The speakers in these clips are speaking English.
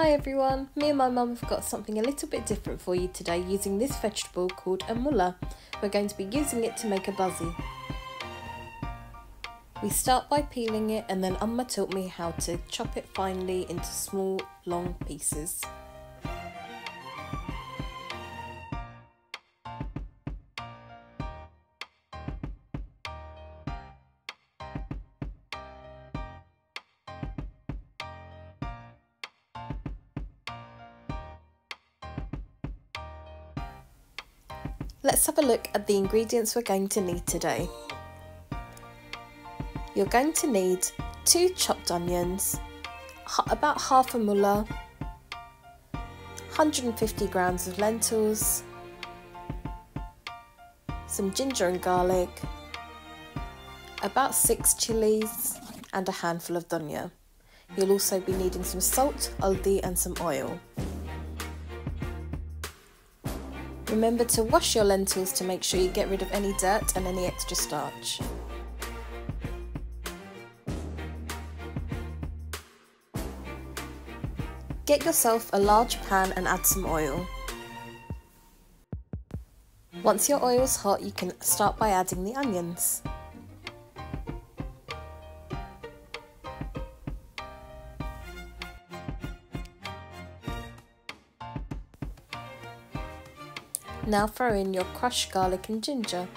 Hi everyone, me and my mum have got something a little bit different for you today using this vegetable called a mula. We're going to be using it to make a bhaji. We start by peeling it and then Amma taught me how to chop it finely into small long pieces. Let's have a look at the ingredients we're going to need today. You're going to need 2 chopped onions, about half a mula, 150 grams of lentils, some ginger and garlic, about 6 chillis and a handful of dhania. You'll also be needing some salt, haldi and some oil. Remember to wash your lentils to make sure you get rid of any dirt and any extra starch. Get yourself a large pan and add some oil. Once your oil is hot, you can start by adding the onions. Now throw in your crushed garlic and ginger.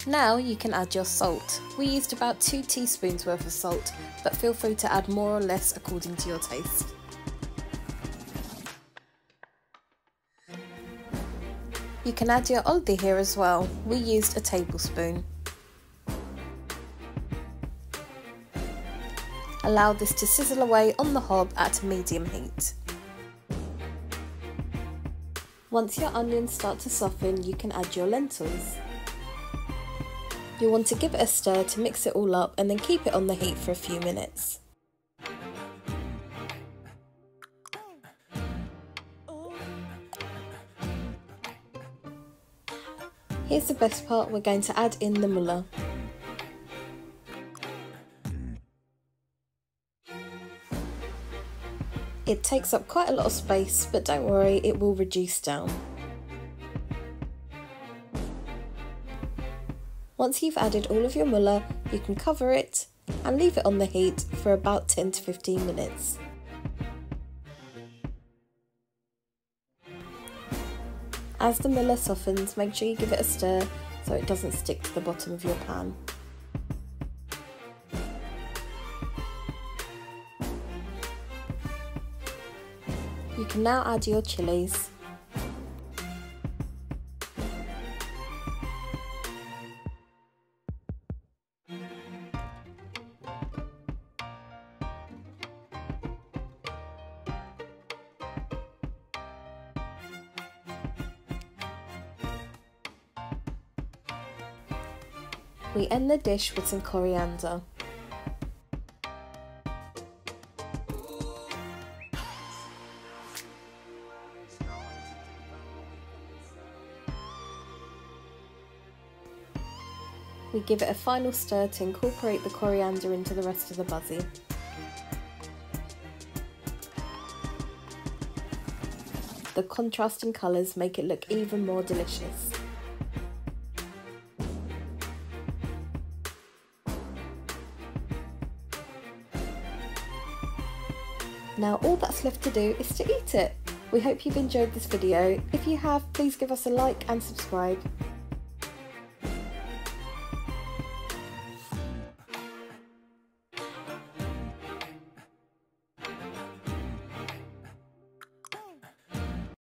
Now you can add your salt. We used about 2 teaspoons worth of salt, but feel free to add more or less according to your taste. You can add your haldi here as well. We used a tablespoon. Allow this to sizzle away on the hob at a medium heat. Once your onions start to soften, you can add your lentils. You'll want to give it a stir to mix it all up and then keep it on the heat for a few minutes. Here's the best part, we're going to add in the mula. It takes up quite a lot of space, but don't worry, it will reduce down. Once you've added all of your mula, you can cover it and leave it on the heat for about 10 to 15 minutes. As the mula softens, make sure you give it a stir so it doesn't stick to the bottom of your pan. You can now add your chillis. We end the dish with some coriander. We give it a final stir to incorporate the coriander into the rest of the bhaji. The contrasting colours make it look even more delicious. Now all that's left to do is to eat it. We hope you've enjoyed this video. If you have, please give us a like and subscribe.